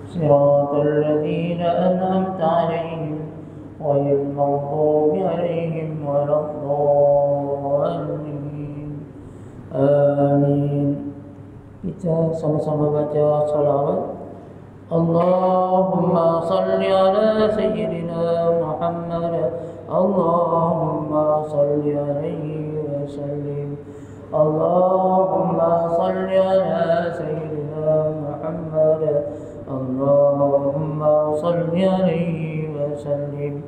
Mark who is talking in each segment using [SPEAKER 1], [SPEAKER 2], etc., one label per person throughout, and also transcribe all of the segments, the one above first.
[SPEAKER 1] صراط الذين أنعمت عليهم غير المغضوب عليهم ولا الضالين. Amin. Kita sama-sama baca salawat. Allahumma salli ala Sayyidina Muhammad. Allahumma salli alaihi wa sallim. Allahumma salli ala Sayyidina Muhammad. Allahumma salli alaihi wa sallim.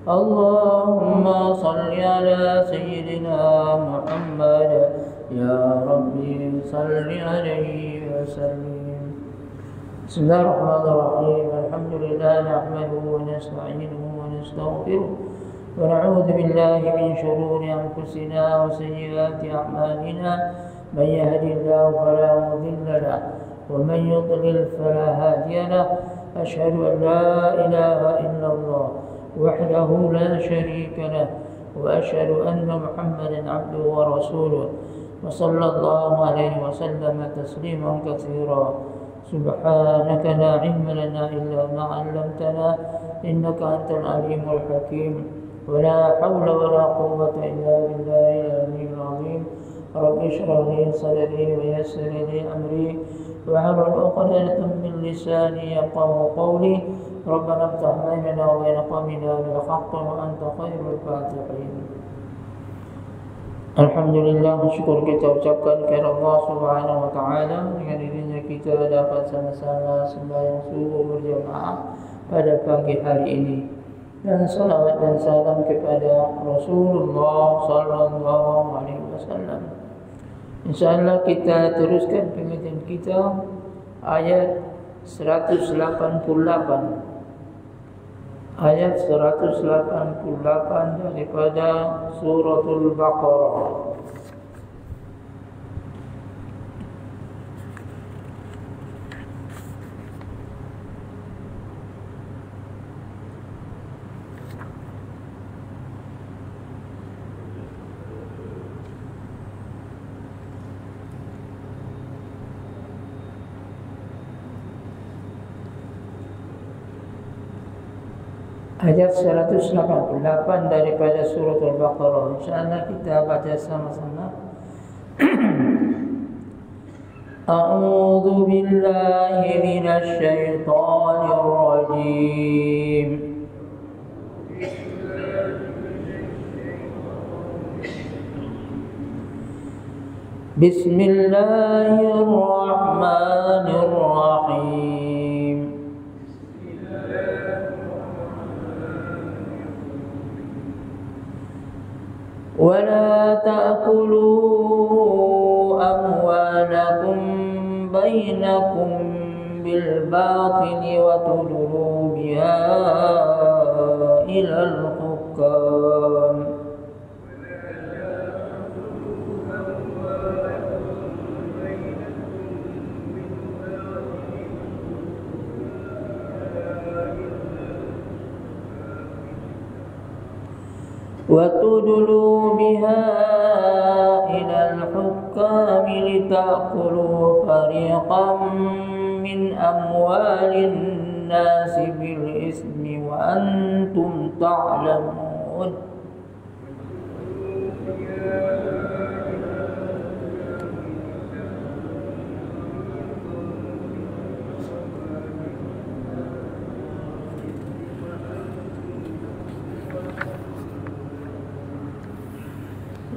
[SPEAKER 1] Allahumma salli ala Sayyidina Muhammad. Ya Rabbi salli alaihi wa sallim. Bismillahirrahmanirrahim. Alhamdulillah nahmaduhu wa nasta'inuhu wa nastaghfiruh wa na'udzu billahi min shururi anfusina wa sayyiati a'malina. Man yahdihillahu fala mudilla lahu wa man yudlil fala hadiya lahu. Ashhadu an la ilaha illallah wahdahu la sharika lahu wa ashhadu anna Muhammadan 'abduhu wa rasuluh. وصلى الله عليه وسلم تسليما كثيرا. سبحانك لا علم لنا إلا ما علمتنا إنك أنت العليم الحكيم. ولا حول ولا قوة إلا بالله العلي العظيم. رب اشرح لي صدري ويسر لي أمري واحلل عقدة من لساني يفقهوا قولي. ربنا افتح بيننا وبين قومنا بالحق وأنت خير الفاتحين. Alhamdulillah, syukur kita ucapkan kepada Allah Subhanahu wa taala. Dengan dirinya kita dapat sama-sama sembahyang subuh berjamaah pada pagi hari ini. Dan salawat dan salam kepada Rasulullah sallallahu alaihi wasallam. Insyaallah kita teruskan pengajian kita ayat 188. Ayat 188 daripada suratul Baqarah. Ayat 188 daripada surah Al-Baqarah. InsyaAllah kita baca sama-sama. A'udzu billahi minasy syaithanir rajim. Bismillahirrahmanirrahim. ولا تأكلوا أموالكم بينكم بالباطل وتدلوا بها إلى الحكام. وتدلوا بها إلى الحكام لتأكلوا فريقا من أموال الناس بالإثم وأنتم تعلمون.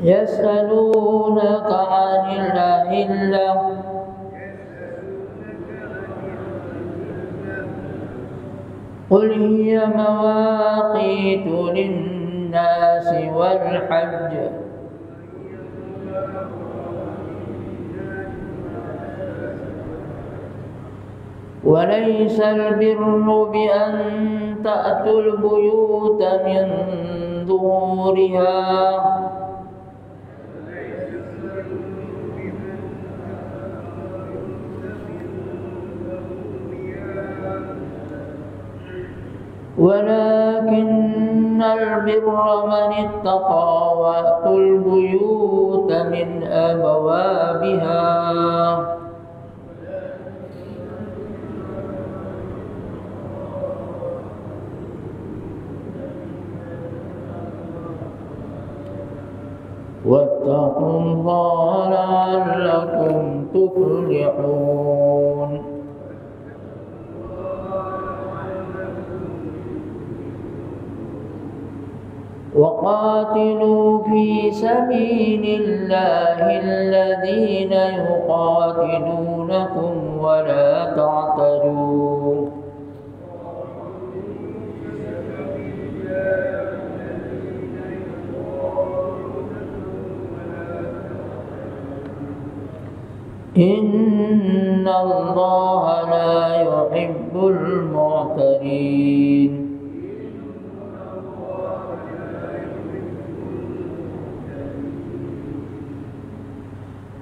[SPEAKER 1] يسألونك عن الأهلة قل هي مواقيت للناس والحج وليس البر بأن تأتوا البيوت من ظهورها ولكن البر من اتقى وأتوا البيوت من أبوابها واتقوا الله لعلكم تفلحون. وقاتلوا في سبيل الله الذين يقاتلونكم ولا تعتدوا إن الله لا يحب المعتدين.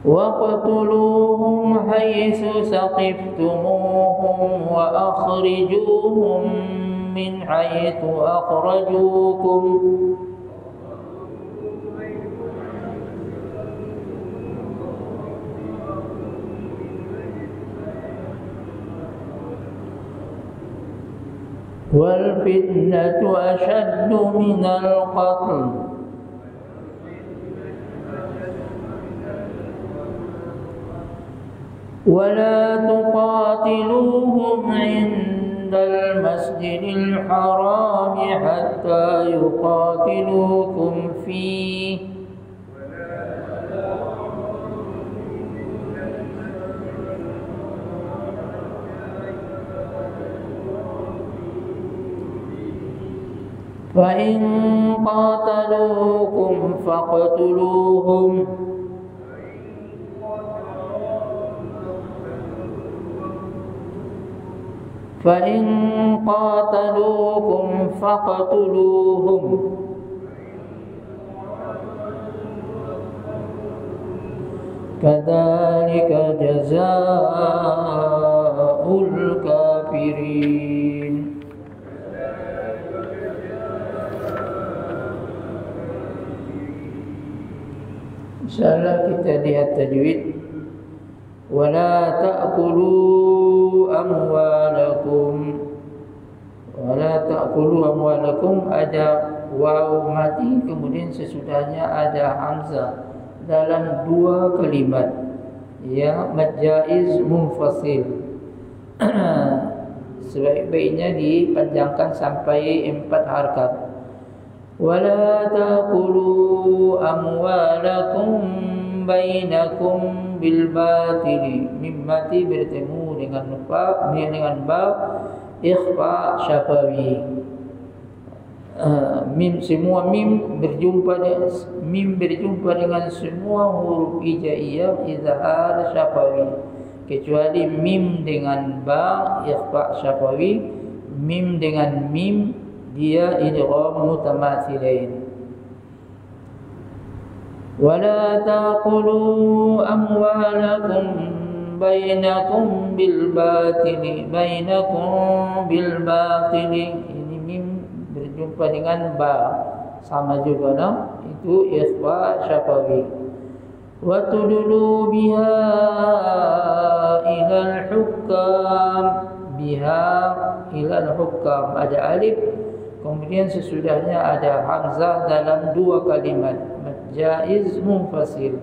[SPEAKER 1] واقتلوهم حيث ثقفتموهم وأخرجوهم من حيث أخرجوكم والفتنة أشد من القتل ولا تقاتلوهم عند المسجد الحرام حتى يقاتلوكم فيه فإن قاتلوكم فاقتلوهم كذلك جزاء الكافرين. InsyaAllah kita lihat tajwid. Wala ta'kulu amwalakum ada waw mati, kemudian sesudahnya ada hamzah dalam dua kalimat, ya, mad jaiz munfasil. Sebaik-baiknya dipanjangkan sampai 4 harakat. Wala taqulu amwalakum bainakum bil batili. Mim mati bertemu dengan ba ikhfa syafawi. Semua mim berjumpa dengan semua huruf hijaiyah izhar syafawi, kecuali mim dengan ba ikhfa syafawi. Mim dengan mim dia idgham mutamatsilain. Wala taqulu amwalakum bainakum bil batili. Ini mim berjumpa dengan ba, sama juga nah, itu ikhfa syafawi. Wa tudlu biha ilal hukam. Biha ilal hukam ada alif, kemudian sesudahnya ada hamzah dalam dua kalimat, jaiz munfasil.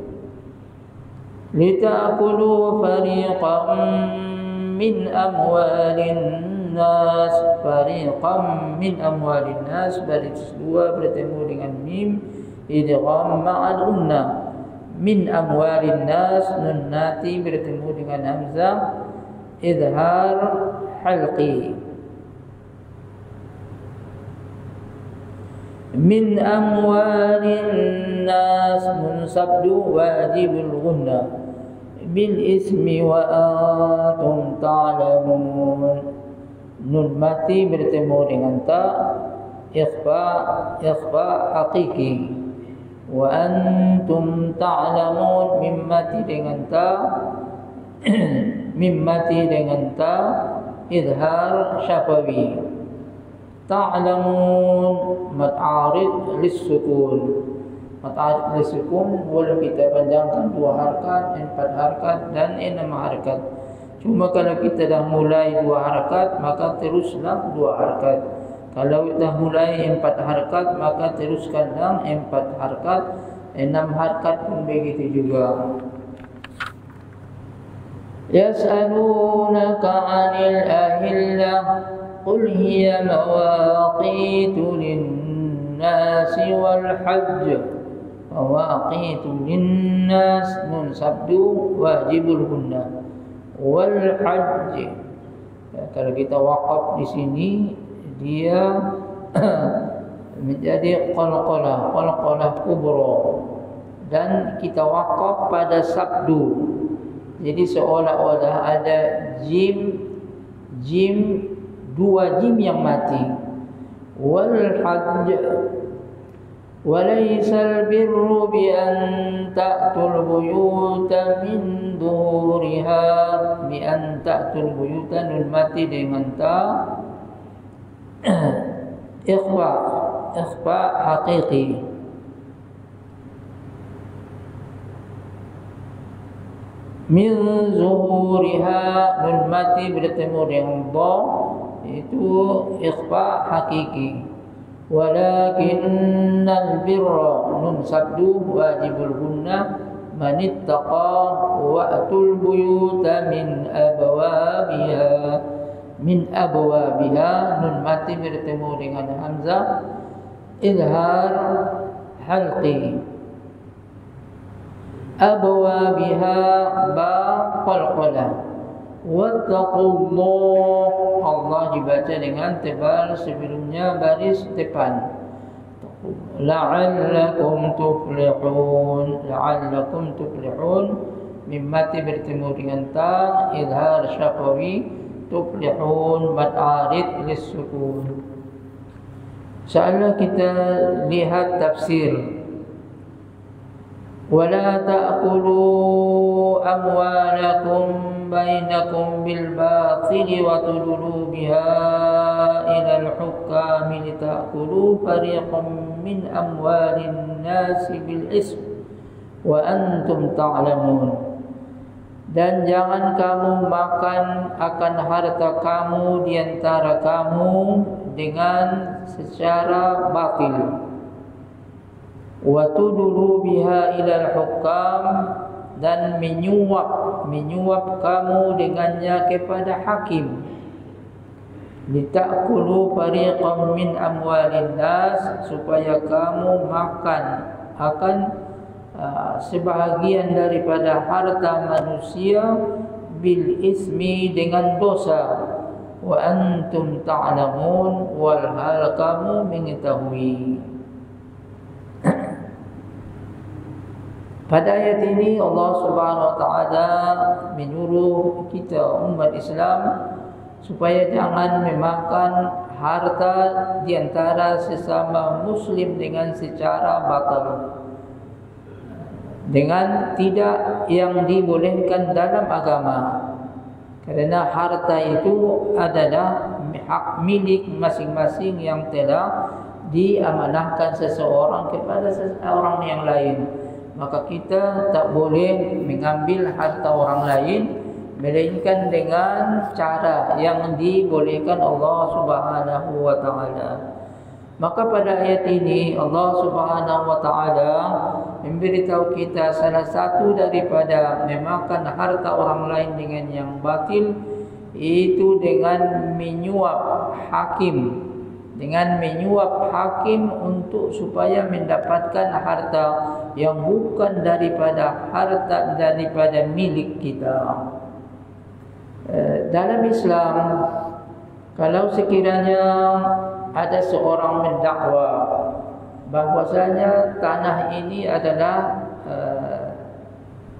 [SPEAKER 1] Lita'kulu fariqan min amwalin nas. Fariqan min amwalin nas baris dua bertemu dengan mim idgham ma'al unna. Min amwalin nas, nun nati bertemu dengan hamzah izhar halqi. Min amwalin nas, nun sabdu wajibul gunna bil ismi wa antum ta'lamun. Nun mati bertemu dengan ta ikhfa haqiqi. Wa antum ta'lamun, mim mati dengan ta mim mati dengan ta izhar syafawi. Ta'lamun mad arid lis-sukun. Mad arid lis-sukun boleh kita panjangkan 2 harakat, 4 harakat dan 6 harakat. Cuma kalau kita dah mulai 2 harakat maka teruslah 2 harakat. Kalau dah mulai 4 harakat maka teruskanlah 4 harakat. 6 harkat pun begitu juga. Yas'alunaka 'anil ahillah qul hiya mawaqitu lin-nasi wal hajj. Mawaqitu lin-nas nun sabdu wajibul hunna wal hajj. Kalau kita waqaf di sini dia menjadi qalqalah kubra, dan kita waqaf pada sabdu. Jadi seolah-olah ada jim 2 jim yang mati. Wal hajj walaysal birru bi an ta'tul buyuta min duhuriha, bi an ta'tul buyuta nun mati dengan ta ikhfa haqiqi. Min zuhuriha nun mati bertemu dengan dha, itu ikhfa hakiki. Walakinnal birra nun sabdu wajibul hunna man ittaqa wa atul buyuta min abwabiha nun mati bertemu dengan hamzah izhar halqi. Abwabiha ba qalqalah. Wattaqullah, Allah dibaca dengan tebal sebelumnya baris depan. La'allakum tuflihun mimmati bertemu dengan ta izhar syafawi, tuflihun mad arid lis-sukun. Insyaallah kita lihat tafsir. ولا تأكلوا أموالكم بينكم بالباطل وتدلوا بها إلى الحكام لتأكلوا فريقا من أموال الناس بالإثم وأنتم تعلمون. Dan jangan kamu makan akan harta kamu di antara kamu dengan secara batil. Wa tudulu biha ilal hukam, dan menyuap kamu dengannya kepada hakim. Litakulu fariqam min amwalin nas, supaya kamu makan akan sebahagian daripada harta manusia bil ismi dengan dosa. Wa antum ta'lamun, walhal kamu mengetahui. Pada ayat ini Allah Subhanahu wa taala menyuruh kita umat Islam supaya jangan memakan harta di antara sesama muslim dengan secara batal, dengan tidak yang dibolehkan dalam agama. Karena harta itu adalah hak milik masing-masing yang telah diamanahkan seseorang kepada seseorang yang lain. Maka kita tak boleh mengambil harta orang lain melainkan dengan cara yang dibolehkan Allah Subhanahu wa taala. Maka pada ayat ini Allah Subhanahu wa taala memberitahu kita salah satu daripada memakan harta orang lain dengan yang batil itu dengan menyuap hakim. Dengan menyuap hakim untuk supaya mendapatkan harta yang bukan daripada harta daripada milik kita. Dalam Islam, kalau sekiranya ada seorang mendakwa bahwasanya tanah ini adalah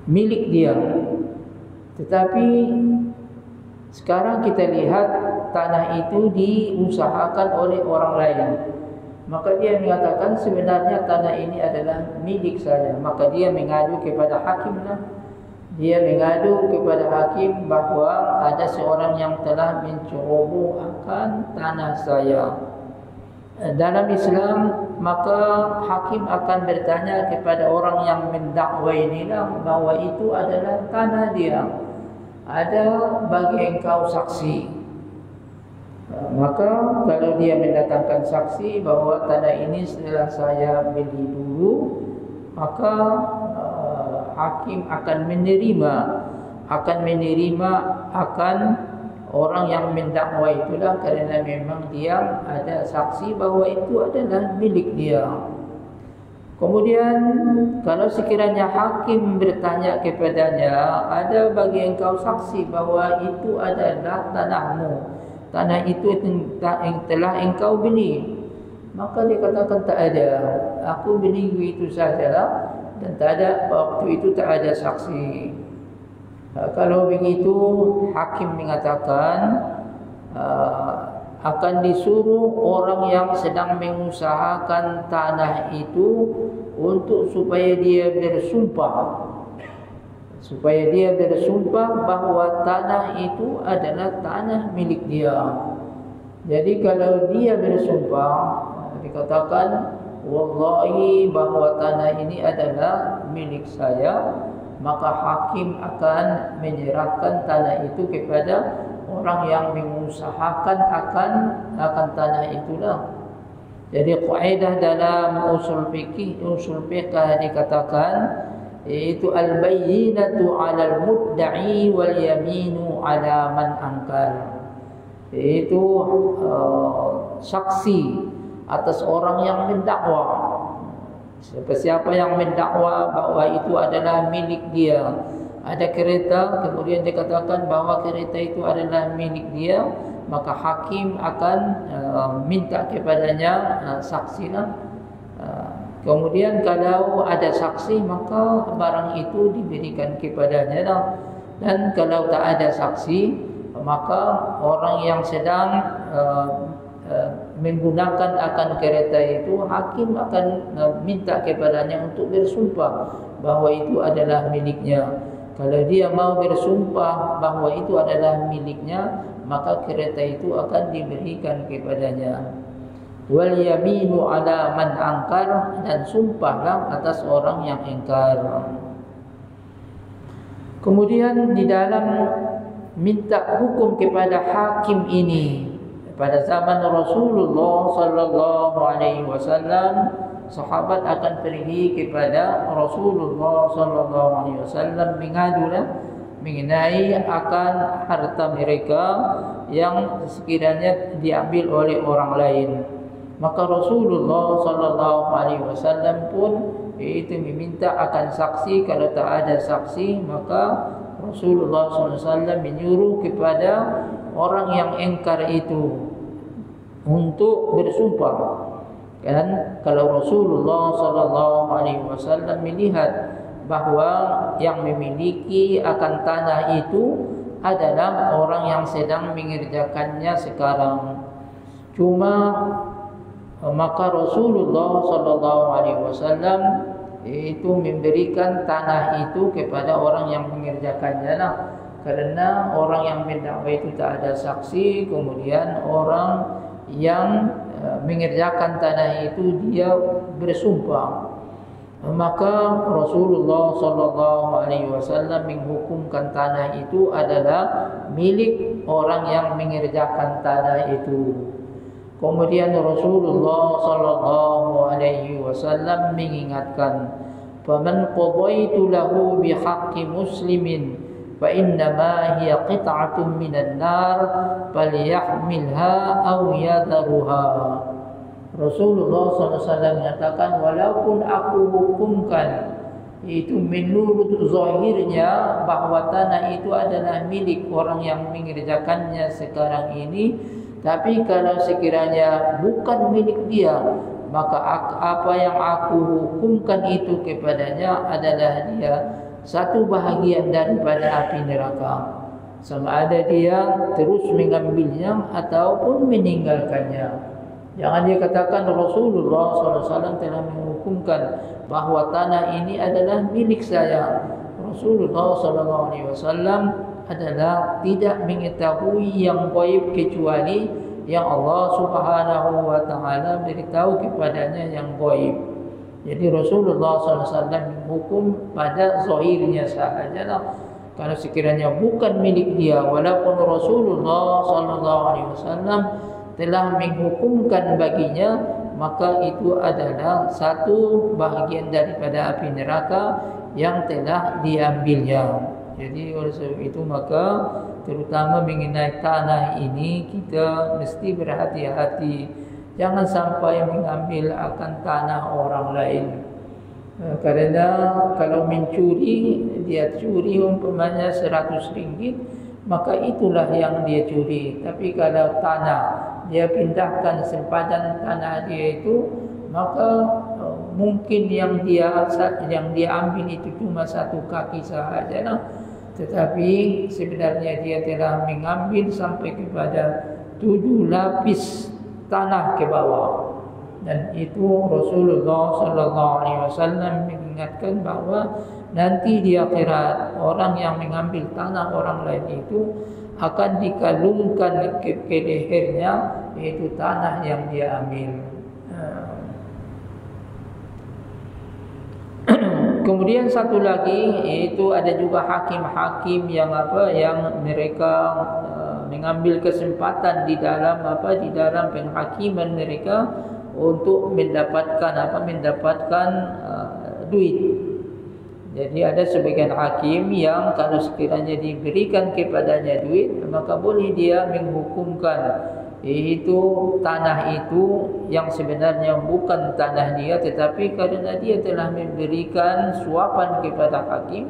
[SPEAKER 1] milik dia, tetapi sekarang kita lihat tanah itu diusahakan oleh orang lain, maka dia mengatakan sebenarnya tanah ini adalah milik saya. Maka dia mengadu kepada hakimlah. Dia mengadu kepada hakim bahawa ada seorang yang telah menceroboh akan tanah saya. Dalam Islam, maka hakim akan bertanya kepada orang yang mendakwa inilah bahawa itu adalah tanah dia. Ada bagi engkau saksi. Maka kalau dia mendatangkan saksi bahawa tanah ini setelah saya beli dulu, maka hakim akan menerima akan orang yang mendakwa itulah, kerana memang dia ada saksi bahawa itu adalah milik dia. Kemudian kalau sekiranya hakim bertanya kepadanya, ada bagi engkau saksi bahawa itu adalah tanahmu, tanah itu telah engkau beli, maka dia katakan tak ada, aku beli itu sajalah, dan tak ada, waktu itu tak ada saksi. Kalau begitu, hakim mengatakan akan disuruh orang yang sedang mengusahakan tanah itu untuk supaya dia bersumpah bahawa tanah itu adalah tanah milik dia. Jadi kalau dia bersumpah, dikatakan wallahi bahawa tanah ini adalah milik saya, maka hakim akan menyerahkan tanah itu kepada orang yang mengusahakan akan tanah itulah. Jadi kaidah dalam usul fiqh dikatakan, yaitu al-bayyinatu 'alal mudda'i wal yaminu 'ala man ankar. Yaitu saksi atas orang yang mendakwa. Siapa yang mendakwa bahawa itu adalah milik dia. Ada kereta, kemudian dikatakan bahawa kereta itu adalah milik dia, maka hakim akan minta kepadanya saksilah. Kemudian kalau ada saksi, maka barang itu diberikan kepadanya lah. Dan kalau tak ada saksi, maka orang yang sedang menggunakan akan kereta itu, hakim akan minta kepadanya untuk bersumpah bahawa itu adalah miliknya. Kalau dia mau bersumpah bahawa itu adalah miliknya, maka kereta itu akan diberikan kepadanya. Wal yaminu 'ala man angkar, dan sumpahlah atas orang yang ingkar. Kemudian di dalam minta hukum kepada hakim ini, pada zaman Rasulullah sallallahu alaihi wasallam, sahabat akan pergi kepada Rasulullah sallallahu alaihi wasallam mengadulah mengenai akan harta mereka yang sekiranya diambil oleh orang lain. Maka Rasulullah sallallahu alaihi wasallam pun itu meminta akan saksi. Kalau tak ada saksi, maka Rasulullah sallallahu alaihi wasallam menyuruh kepada orang yang ingkar itu untuk bersumpah. Dan kalau Rasulullah sallallahu alaihi wasallam melihat bahawa yang memiliki akan tanah itu adalah orang yang sedang mengerjakannya sekarang, maka Rasulullah sallallahu alaihi wasallam itu memberikan tanah itu kepada orang yang mengerjakannya lah. Kerana orang yang mendakwa itu tak ada saksi, kemudian orang yang mengerjakan tanah itu dia bersumpah, maka Rasulullah sallallahu alaihi wasallam menghukumkan tanah itu adalah milik orang yang mengerjakan tanah itu. Kemudian Rasulullah sallallahu alaihi wasallam mengingatkan, "Faman qadaitu lahu bihaqqi muslimin fa innama hiya qit'atun minan nar falyahmilha aw yadharuha." Rasulullah SAW mengatakan, walaupun aku hukumkan itu menurut zahirnya bahawa tanah itu adalah milik orang yang mengerjakannya sekarang ini, tapi kalau sekiranya bukan milik dia, maka apa yang aku hukumkan itu kepadanya adalah dia satu bahagian daripada api neraka, sama ada dia terus mengambilnya ataupun meninggalkannya. Jangan dia katakan Rasulullah SAW telah menghukumkan bahawa tanah ini adalah milik saya. Rasulullah SAW adalah tidak mengetahui yang gaib kecuali yang Allah Subhanahu wa taala beritahu kepadanya yang gaib. Jadi Rasulullah SAW menghukum pada zahirnya sahajalah. Kalau sekiranya bukan milik dia, walaupun Rasulullah SAW telah menghukumkan baginya maka itu adalah satu bahagian daripada api neraka yang telah diambilnya. Jadi oleh sebab itu maka terutama mengenai tanah ini kita mesti berhati-hati. Jangan sampai mengambil akan tanah orang lain. Karena kalau mencuri, dia curi umpamanya RM100, maka itulah yang dia curi. Tapi kalau tanah, dia pindahkan sempadan tanah dia itu, maka mungkin yang dia ambil itu cuma satu kaki sahaja, tetapi sebenarnya dia telah mengambil sampai kepada 7 lapis tanah ke bawah. Dan itu Rasulullah SAW mengingatkan bahawa nanti di akhirat orang yang mengambil tanah orang lain itu akan dikalungkan ke lehernya, yaitu tanah yang dia ambil. Kemudian satu lagi, yaitu ada juga hakim-hakim yang mereka mengambil kesempatan di dalam penghakiman mereka untuk mendapatkan duit. Jadi ada sebagian hakim yang kalau sekiranya diberikan kepadanya duit, maka boleh dia menghukumkan yaitu tanah itu yang sebenarnya bukan tanah dia, tetapi karena dia telah memberikan suapan kepada hakim,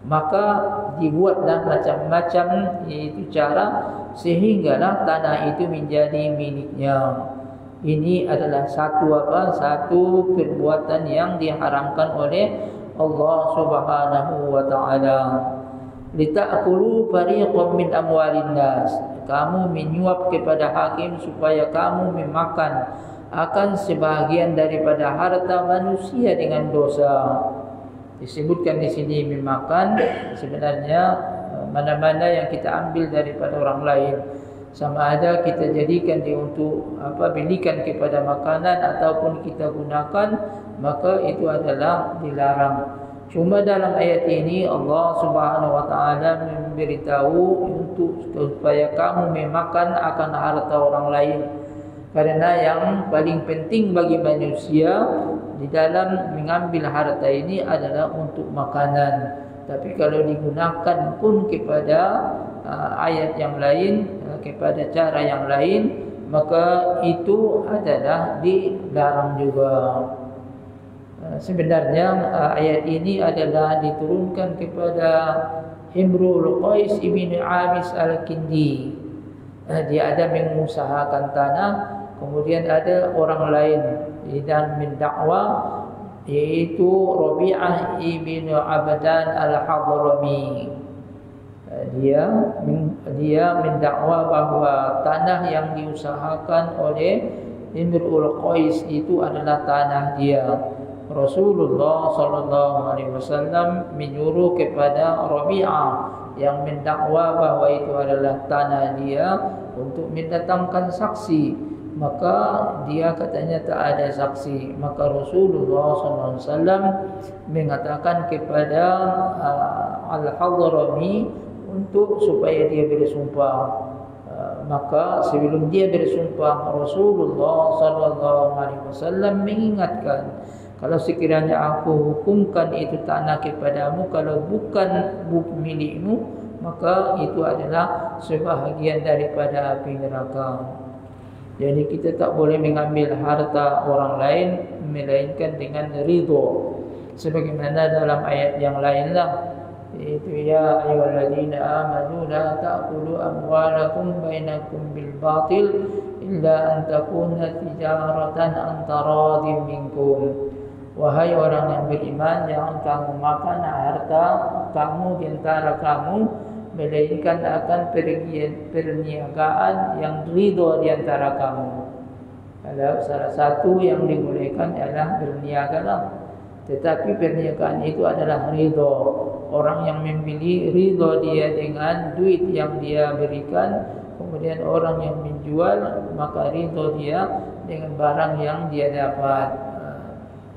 [SPEAKER 1] maka dibuatlah macam-macam yaitu cara sehinggalah tanah itu menjadi miliknya. Ini adalah satu perbuatan yang diharamkan oleh Allah Subhanahu wa taala. Lita'kulu fariqan min amwalin nas. Kamu menyuap kepada hakim supaya kamu memakan akan sebahagian daripada harta manusia dengan dosa. Disebutkan di sini memakan, sebenarnya mana-mana yang kita ambil daripada orang lain, sama ada kita jadikan dia untuk belikan kepada makanan ataupun kita gunakan, maka itu adalah dilarang. Cuma dalam ayat ini Allah Subhanahu wa taala memberitahu untuk supaya kamu memakan akan harta orang lain. Karena yang paling penting bagi manusia di dalam mengambil harta ini adalah untuk makanan. Tapi kalau digunakan pun kepada ayat yang lain, kepada cara yang lain, maka itu adalah dilarang juga. Sebenarnya ayat ini adalah diturunkan kepada Imrul Qais ibn Abis al-Kindi. Dia ada mengusahakan tanah, kemudian ada orang lain yang mendakwa, yaitu Rabi'ah ibn Abdan al-Hadrami. Dia mendakwa bahawa tanah yang diusahakan oleh Imrul Qais itu adalah tanah dia. Rasulullah SAW menyuruh kepada Rabi'ah yang mendakwa bahawa itu adalah tanah dia untuk mendatangkan saksi. Maka dia katanya tak ada saksi. Maka Rasulullah SAW mengatakan kepada Al-Hadrami untuk supaya dia bersumpah. Maka sebelum dia bersumpah, Rasulullah SAW mengingatkan, kalau sekiranya aku hukumkan itu tanah kepadamu, kalau bukan milikmu, maka itu adalah sebahagian daripada api neraka. Jadi kita tak boleh mengambil harta orang lain melainkan dengan ridho. Sebagaimana dalam ayat yang lainlah, itu ya ayyuhalladzina amanu la ta'kulu amwalakum bainakum bil batil illa an takuna tijaratan an taradin minkum. Wahai orang yang beriman, jangan kamu makan harta kamu di antara kamu melainkan akan perniagaan yang ridho di antara kamu. Kalau salah satu yang dibolehkan adalah berniaga lah. Tetapi perniagaan itu adalah ridho. Orang yang membeli ridho dia dengan duit yang dia berikan, kemudian orang yang menjual maka ridho dia dengan barang yang dia dapat.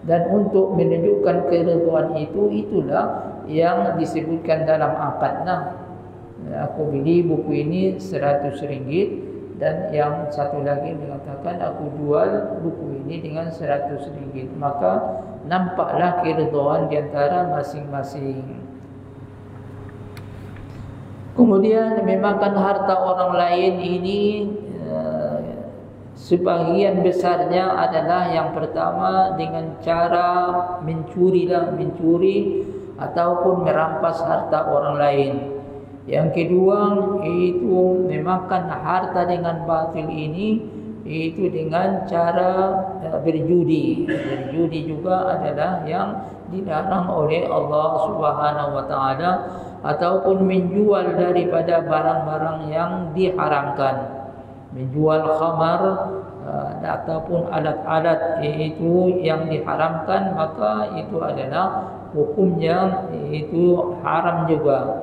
[SPEAKER 1] Dan untuk menunjukkan keridhaan itu, itulah yang disebutkan dalam akad. Aku beli buku ini RM100, dan yang satu lagi mengatakan aku jual buku ini dengan 100 ringgit. Maka nampaklah keridhaan di antara masing-masing. Kemudian memakan harta orang lain ini sebahagian besarnya adalah yang pertama dengan cara mencuri ataupun merampas harta orang lain. Yang kedua itu memakan harta dengan batil ini, itu dengan cara berjudi. Berjudi juga adalah yang dilarang oleh Allah Subhanahu wa taala, ataupun menjual daripada barang-barang yang diharamkan. Menjual khamar ataupun alat-alat itu yang diharamkan, maka itu adalah hukumnya itu haram juga.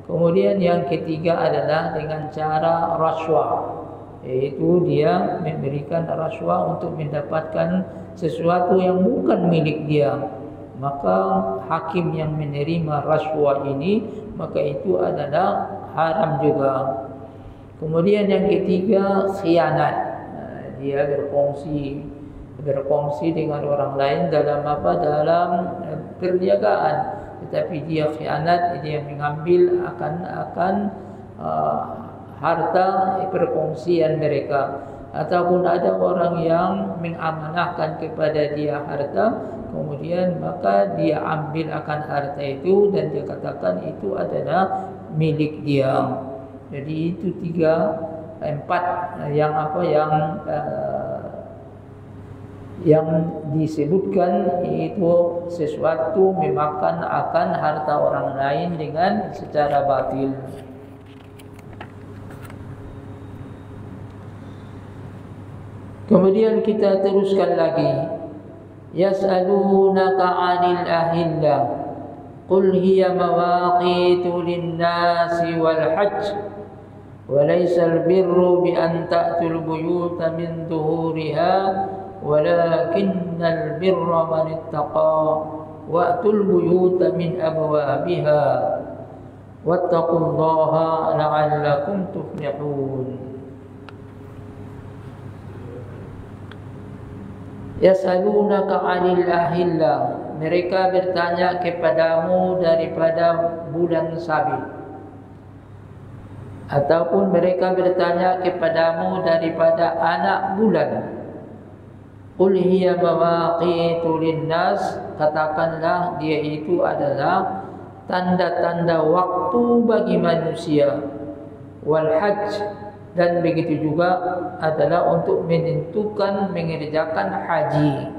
[SPEAKER 1] Kemudian yang ketiga adalah dengan cara rasuah, yaitu dia memberikan rasuah untuk mendapatkan sesuatu yang bukan milik dia. Maka hakim yang menerima rasuah ini, maka itu adalah haram juga. Kemudian yang ketiga khianat, dia berkongsi dengan orang lain dalam dalam perniagaan, tetapi dia khianat, dia mengambil akan harta perkongsian mereka. Ataupun ada orang yang mengamanahkan kepada dia harta, kemudian maka dia ambil akan harta itu dan dia katakan itu adalah milik dia. Jadi itu 4 yang disebutkan, itu sesuatu memakan akan harta orang lain dengan secara batil. Kemudian kita teruskan lagi. Yas'alunaka 'anil ahillah qul hiya mawaqitu lin-nasi wal hajj wa laysa al-birru bi an ta'tul buyuta min dhuhuriha walakinnal birra man ittaqa wa'tul buyuta min abwabiha wattaqullaha la'allakum tuflihun. Yasalunaka 'anil ahillah, mereka bertanya kepadamu daripada bulan sabit, ataupun mereka bertanya kepadamu daripada anak bulan. Qul hiya mawaqitu linnas, katakanlah dia itu adalah tanda-tanda waktu bagi manusia. Wal hajj, dan begitu juga adalah untuk menentukan mengerjakan haji.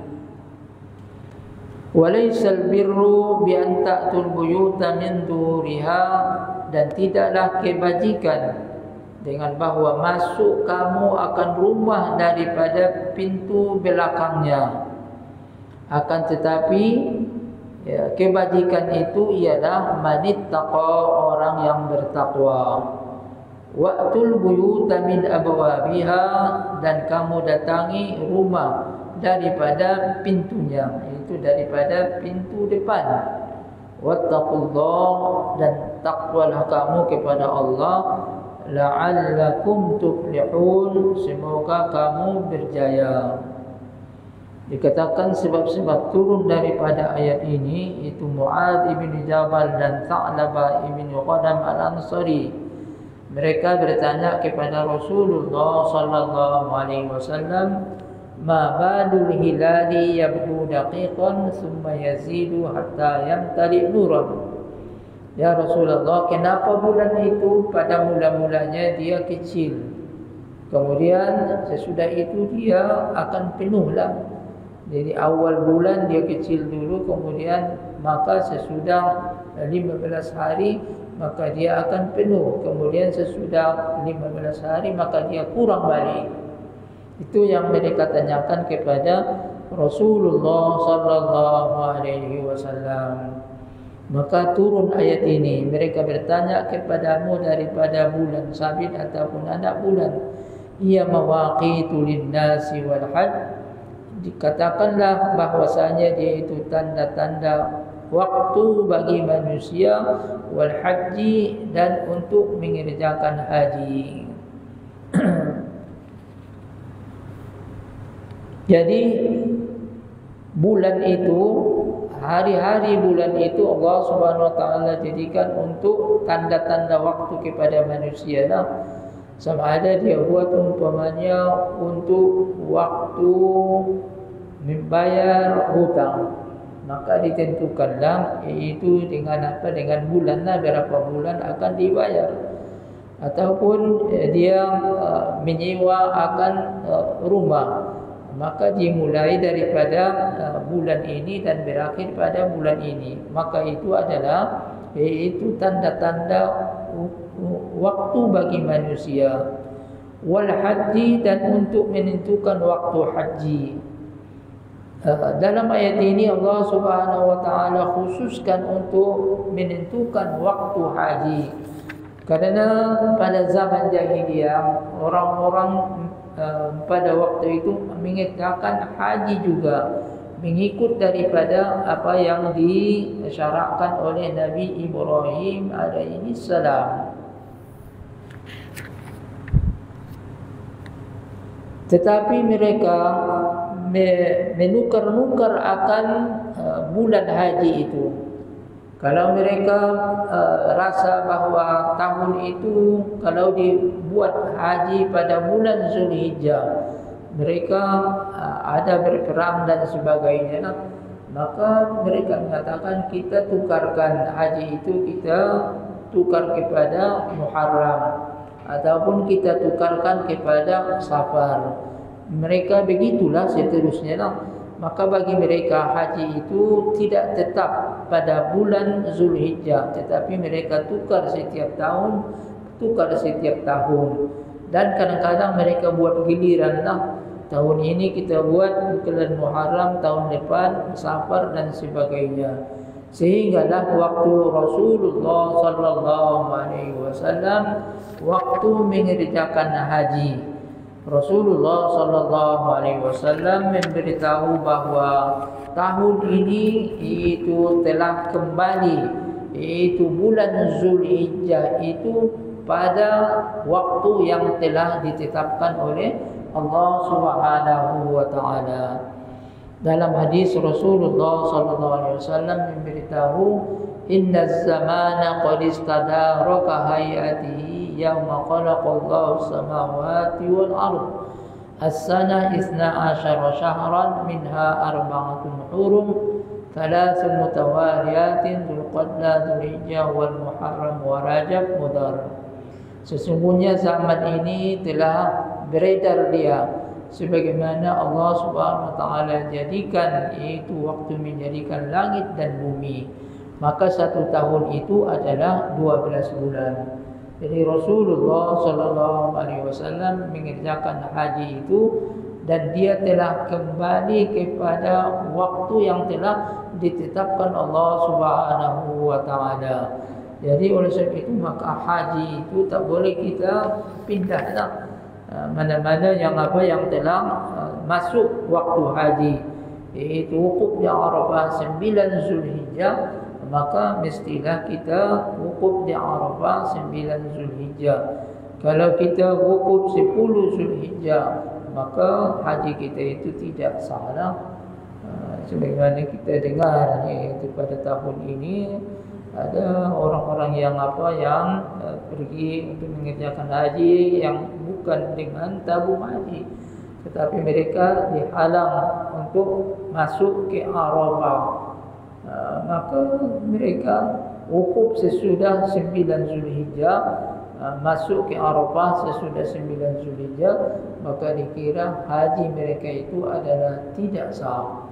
[SPEAKER 1] Walaysal birru bi an ta'tul buyuta min duriha, dan tidaklah kebajikan dengan bahawa masuk kamu akan rumah daripada pintu belakangnya. Akan tetapi kebajikan itu ialah manittaqa, orang yang bertakwa. Wa'tul buyuta min abwabiha, dan kamu datangi rumah daripada pintunya, itu daripada pintu depan. Wattaqullah, dan takwalah kamu kepada Allah. La'allakum tuflihun, semoga kamu berjaya. Dikatakan sebab-sebab turun daripada ayat ini, itu Mu'adz bin Jabal dan Tha'labah bin Qadam al-Ansari. Mereka bertanya kepada Rasulullah sallallahu alaihi wasallam, ma balul hilali yabdu daqiqan thumma yazidu hatta yamtali nuran. Ya Rasulullah, kenapa bulan itu pada mula-mulanya dia kecil, kemudian sesudah itu dia akan penuhlah. Jadi awal bulan dia kecil dulu, kemudian maka sesudah 15 hari maka dia akan penuh, kemudian sesudah 15 hari maka dia kurang balik. Itu yang mereka tanyakan kepada Rasulullah sallallahu alaihi wasallam. Maka turun ayat ini, mereka bertanya kepadamu daripada bulan sabit ataupun anak bulan. Ia mawaqitu lin-nasi wal hajj, dikatakanlah bahwasanya dia itu tanda-tanda waktu bagi manusia, wal haji, dan untuk mengerjakan haji. Jadi bulan itu, hari-hari bulan itu Allah Subhanahu wa taala jadikan untuk tanda-tanda waktu kepada manusia. Sama ada dia buat umpamanya untuk waktu membayar hutang, maka ditentukanlah yaitu dengan apa, dengan bulan, berapa bulan akan dibayar. Ataupun dia menyewa akan rumah, maka dimulai daripada bulan ini dan berakhir pada bulan ini. Maka itu adalah yaitu tanda-tanda waktu bagi manusia. Wal haji, dan untuk menentukan waktu haji. Dalam ayat ini Allah Subhanahu wa taala khususkan untuk menentukan waktu haji. Karena pada zaman jahiliyah orang-orang pada waktu itu mengerjakan haji juga, mengikut daripada apa yang disyaratkan oleh Nabi Ibrahim alaihi salam. Tetapi mereka menukar-nukar akan bulan haji itu. Kalau mereka rasa bahawa tahun itu kalau dibuat haji pada bulan Zulhijjah, mereka ada berperang dan sebagainya, maka mereka mengatakan kita tukarkan haji itu, kita tukar kepada Muharram, ataupun kita tukarkan kepada Safar. Mereka begitulah seterusnya. Maka bagi mereka haji itu tidak tetap pada bulan Zulhijjah, tetapi mereka tukar setiap tahun, dan kadang-kadang mereka buat giliran. Tahun ini kita buat bulan Muharram, tahun depan Safar dan sebagainya. Sehinggalah waktu Rasulullah sallallahu alaihi wasallam waktu mengerjakan haji, Rasulullah sallallahu alaihi wasallam memberitahu bahawa tahun ini itu telah kembali, yaitu bulan Zulhijjah itu pada waktu yang telah ditetapkan oleh Allah Subhanahu wa taala. Dalam hadis Rasulullah sallallahu alaihi wasallam memberitahu, inna zamana qad istadaraka hayatihi yawma khalaqallahu samawati wal ard. As-sana 12 syahran minha arba'atun hurum, thalathun mutawaliyatin dzulqa'dah dzulhijjah wal muharram wa rajab mudhar. Sesungguhnya zaman ini telah beredar dia sebagaimana Allah Subhanahu wa taala jadikan, yaitu waktu menjadikan langit dan bumi. Maka satu tahun itu adalah 12 bulan. Jadi Rasulullah sallallahu alaihi wasallam mengerjakan haji itu, dan dia telah kembali kepada waktu yang telah ditetapkan Allah Subhanahu wa taala. Jadi oleh sebab itu maka haji itu tak boleh kita pindah mana-mana yang telah masuk waktu haji, yaitu wukuf di Arafah 9 Zulhijjah, maka mestilah kita wukuf di Arafah 9 Zulhijjah. Kalau kita wukuf 10 Zulhijjah, maka haji kita itu tidak salah. Sebagaimana kita dengar, yaitu pada tahun ini ada orang-orang yang pergi untuk mengerjakan haji yang bukan dengan tabung haji, tetapi mereka dihalang untuk masuk ke Arafah. Maka mereka wukuf sesudah 9 Zulhijjah, masuk ke Arafah sesudah 9 Zulhijjah, maka dikira haji mereka itu adalah tidak sah.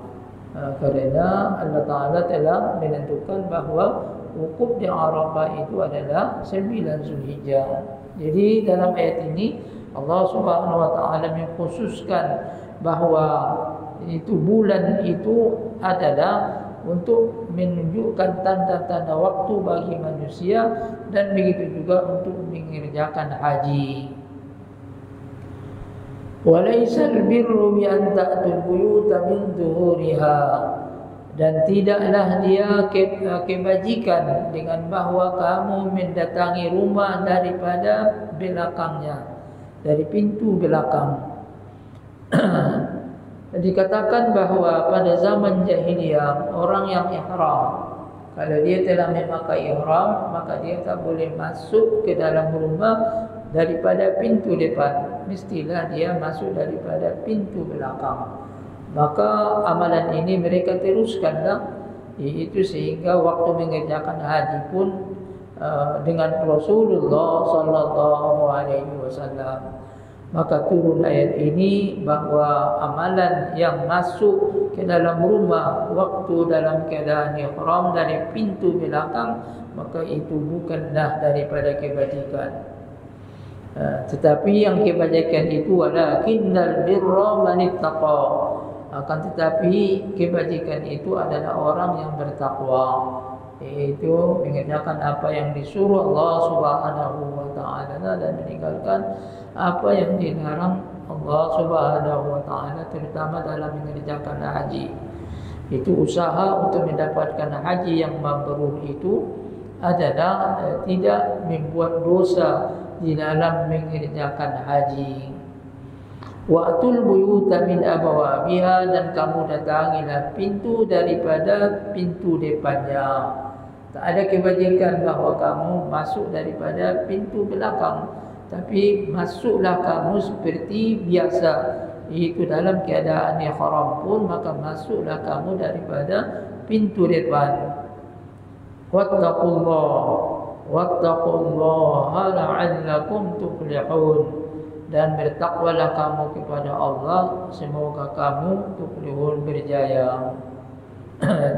[SPEAKER 1] Kerana Allah Ta'ala telah menentukan bahawa wukuf di Arafah itu adalah 9 Zulhijjah. Jadi dalam ayat ini Allah Subhanahu wa taala mengkhususkan bahawa itu bulan itu adalah untuk menunjukkan tanda-tanda waktu bagi manusia, dan begitu juga untuk mengerjakan haji. Walaisal birru bi an ta'tul buyuta min zuhuriha, dan tidaklah dia kebajikan dengan bahawa kamu mendatangi rumah daripada belakangnya, dari pintu belakang. Dikatakan bahawa pada zaman jahiliyah orang yang ihram, kalau dia telah memakai ihram, maka dia tak boleh masuk ke dalam rumah daripada pintu depan. Mestilah dia masuk daripada pintu belakang. Maka amalan ini mereka teruskanlah, iaitu sehingga waktu mengerjakan haji pun dengan Rasulullah sallallahu alaihi wasallam. Maka turun ayat ini bahawa amalan yang masuk ke dalam rumah waktu dalam keadaan ihram dari pintu belakang, maka itu bukanlah daripada kebajikan. Tetapi yang kebajikan itu walakinnal birra man ittaqa. Akan tetapi kebajikan itu adalah orang yang bertakwa, yaitu mengerjakan apa yang disuruh Allah Subhanahu wa taala dan meninggalkan apa yang dilarang Allah Subhanahu wa taala, terutama dalam mengerjakan haji. Itu usaha untuk mendapatkan haji yang mabrur itu adalah tidak membuat dosa di dalam mengerjakan haji. Wa'tul buyuta min abwabiha, dan kamu datangilah pintu daripada pintu depannya. Tak ada kebajikan bahawa kamu masuk daripada pintu belakang, tapi masuklah kamu seperti biasa, iaitu dalam keadaan ihram pun, maka masuklah kamu daripada pintu depan. Wattaqullaha la'allakum tuflihun, dan bertakwalah kamu kepada Allah, semoga kamu tuflihun, berjaya.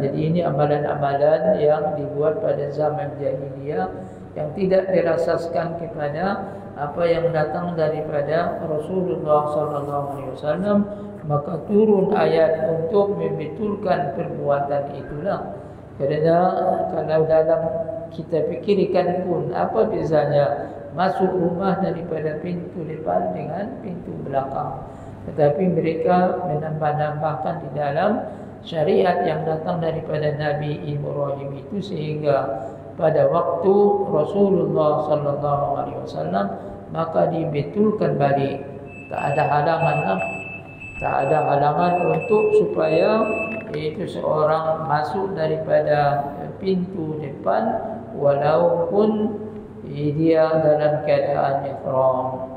[SPEAKER 1] Jadi ini amalan-amalan yang dibuat pada zaman jahiliyah yang tidak dirasaskan kepada apa yang datang daripada Rasulullah SAW. Maka turun ayat untuk membetulkan perbuatan itulah. Kerana kalau dalam kita fikirkan pun, apa bezanya masuk rumah daripada pintu depan dengan pintu belakang? Tetapi mereka menambah-nambahkan di dalam syariat yang datang daripada Nabi Ibrahim itu, sehingga pada waktu Rasulullah SAW maka dibetulkan balik. Tak ada halangan, tak ada halangan untuk supaya itu seorang masuk daripada pintu depan walaupun dia dalam keadaan ihram.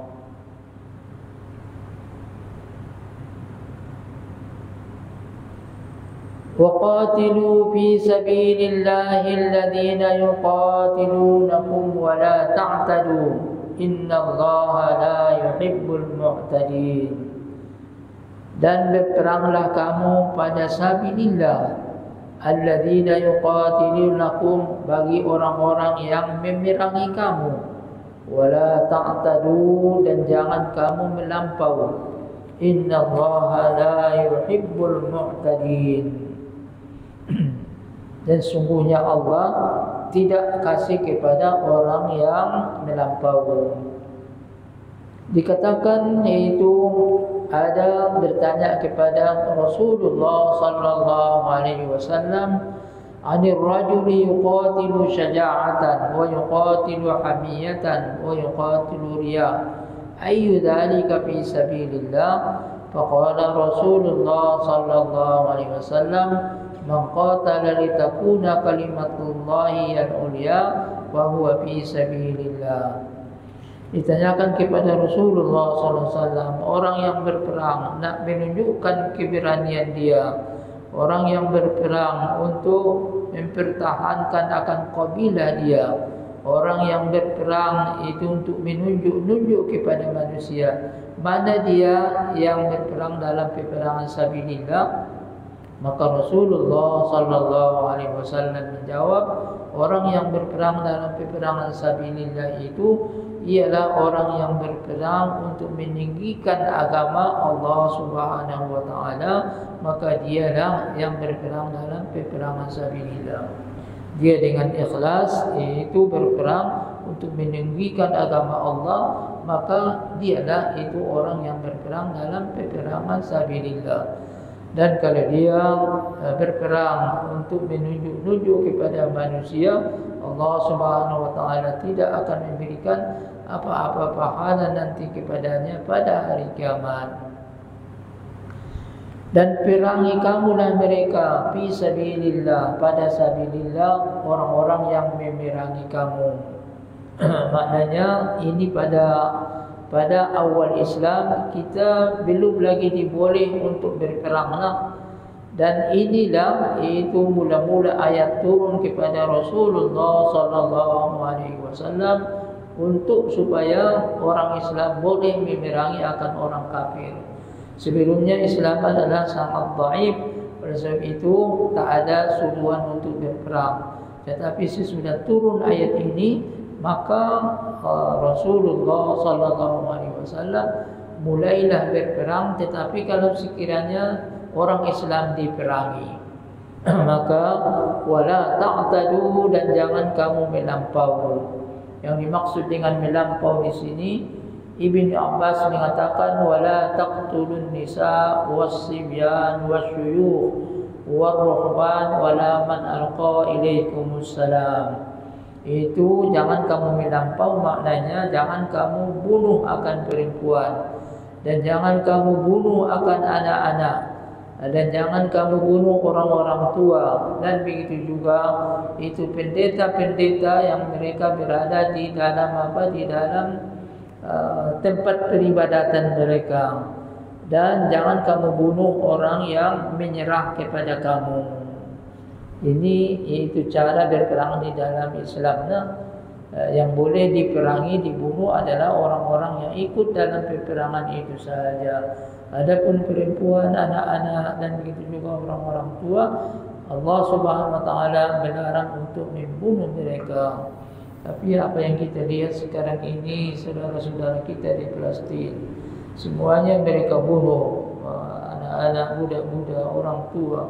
[SPEAKER 1] وَقَاتِلُوا فِي سَبِيلِ اللَّهِ الَّذِينَ يُقَاتِلُونَكُمْ وَلَا تَعْتَدُوا إِنَّ اللَّهَ لَا يُحِبُّ الْمُعْتَدِينَ. Dan berperanglah kamu pada sabilillah alladzina yuqatilunakum, bagi orang-orang yang memerangi kamu, wala ta'tadu, dan jangan kamu melampau, innallaha la yuhibbul mu'tadin. Dan sungguhnya Allah tidak kasih kepada orang yang melampau. Dikatakan yaitu ada bertanya kepada Rasulullah sallallahu alaihi wasallam, "Anir rajuli yuqatilu syaja'atan wa yuqatilu hamiyatan wa yuqatilu riya, ayyu dhalika fi sabilillah?" Faqala Rasulullah sallallahu alaihi wasallam, "Man qatala litakuna kalimatullahi al-ulya wa huwa fi sabilillah." Ditanyakan kepada Rasulullah SAW, orang yang berperang nak menunjukkan keberanian dia, orang yang berperang untuk mempertahankan akan kabilah dia, orang yang berperang itu untuk menunjuk kepada manusia mana dia yang berperang dalam peperangan sabilillah. Maka Rasulullah SAW menjawab, orang yang berperang dalam peperangan sabilillah itu ialah orang yang berperang untuk meninggikan agama Allah Subhanahu wa taala, maka dialah yang berperang dalam peperangan sabilillah. Dia dengan ikhlas itu berperang untuk meninggikan agama Allah, maka dialah itu orang yang berperang dalam peperangan sabilillah. Dan kalau dia berperang untuk menunjuk kepada manusia, Allah Subhanahu wa taala tidak akan memberikan apa-apa pahala nanti kepadanya pada hari kiamat. Dan perangi kamulah mereka fi sabilillah, pada sabilillah, orang-orang yang memerangi kamu. Maknanya ini pada awal Islam kita belum lagi diboleh untuk berperang. Dan inilah itu mula-mula ayat turun kepada Rasulullah sallallahu alaihi wasallam untuk supaya orang Islam boleh memerangi akan orang kafir. Sebelumnya Islam adalah sangat dhaif, oleh sebab itu tak ada suruhan untuk berperang. Tetapi sesudah turun ayat ini, maka Rasulullah sallallahu alaihi wasallam mulailah berperang. Tetapi kalau sekiranya orang Islam diperangi, maka wala ta'tadu, dan jangan kamu melampau. Yang dimaksud dengan melampau di sini, Ibn Abbas mengatakan wala taqtulun nisa was-sibyan wasyuyukh war-ruhban wala man alqa ilaikumus salam. Itu jangan kamu melampau, maknanya jangan kamu bunuh akan perempuan, dan jangan kamu bunuh akan anak-anak, dan jangan kamu bunuh orang-orang tua. Dan begitu juga itu pendeta-pendeta yang mereka berada di dalam di dalam tempat peribadatan mereka. Dan jangan kamu bunuh orang yang menyerah kepada kamu. Ini itu cara berperang di dalam Islam. Yang boleh diperangi, dibunuh adalah orang-orang yang ikut dalam peperangan itu saja. Adapun perempuan, anak-anak, dan begitu juga orang-orang tua, Allah Subhanahu wa taala melarang untuk membunuh mereka. Tapi apa yang kita lihat sekarang ini, saudara-saudara kita di Palestin, semuanya mereka bunuh, anak-anak, budak-budak, orang tua,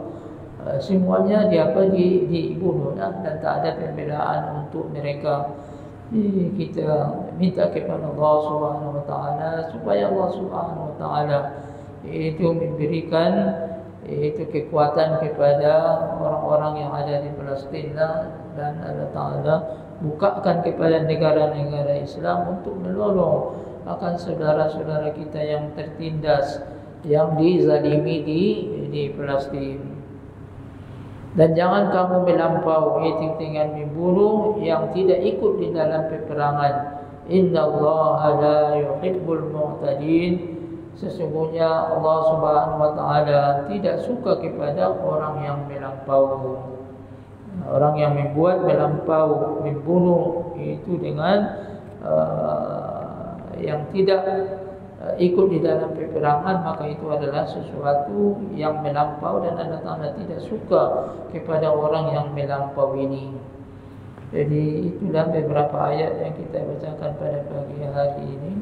[SPEAKER 1] semuanya dibunuh, dan tak ada pembelaan untuk mereka. Kita minta kepada Allah Subhanahu wa taala supaya Allah Subhanahu wa taala itu memberikan itu kekuatan kepada orang-orang yang ada di Palestin, dan Allah Taala bukakan kepada negara-negara Islam untuk menolong akan saudara-saudara kita yang tertindas, yang dizalimi di Palestin. Dan jangan kamu melampau itu dengan membunuh yang tidak ikut di dalam peperangan. Innallaha la yuhibbul mu'tadin. Sesungguhnya Allah Subhanahu wa taala tidak suka kepada orang yang melampau. Orang yang membuat melampau, membunuh itu dengan yang tidak ikut di dalam peperangan, maka itu adalah sesuatu yang melampau, dan Allah Ta'ala tidak suka kepada orang yang melampau ini. Jadi itulah beberapa ayat yang kita bacakan pada pagi hari ini.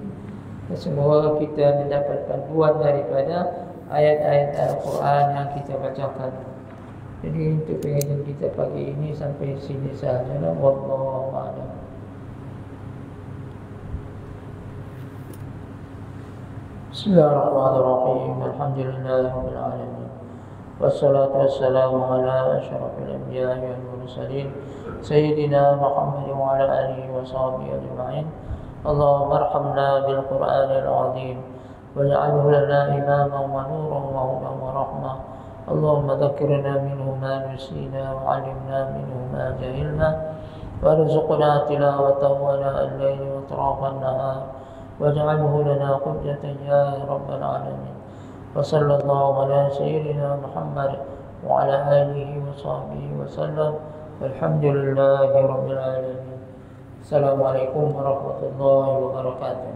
[SPEAKER 1] Semoga kita mendapat panduan daripada ayat-ayat Al-Quran yang kita bacakan. Jadi untuk pengajian kita pagi ini sampai sini saja. Wallahu a'lam. Bismillahirrahmanirrahim. Alhamdulillahirabbil alamin. Wassalatu wassalamu ala asyrafil anbiya'i wal mursalin sayyidina Muhammad wa ala alihi wa sahbihi ajma'in. اللهم ارحمنا بالقرآن العظيم واجعله لنا إماما ونورا وهدى ورحمة. اللهم ذكرنا منه ما نسينا وعلمنا منه ما جهلنا وارزقنا تلاوته آناء الليل وأطراف النهار واجعله لنا حجة يا رب العالمين. وصلى الله على سيدنا محمد وعلى آله وصحبه وسلم والحمد لله رب العالمين. Assalamualaikum warahmatullahi wabarakatuh.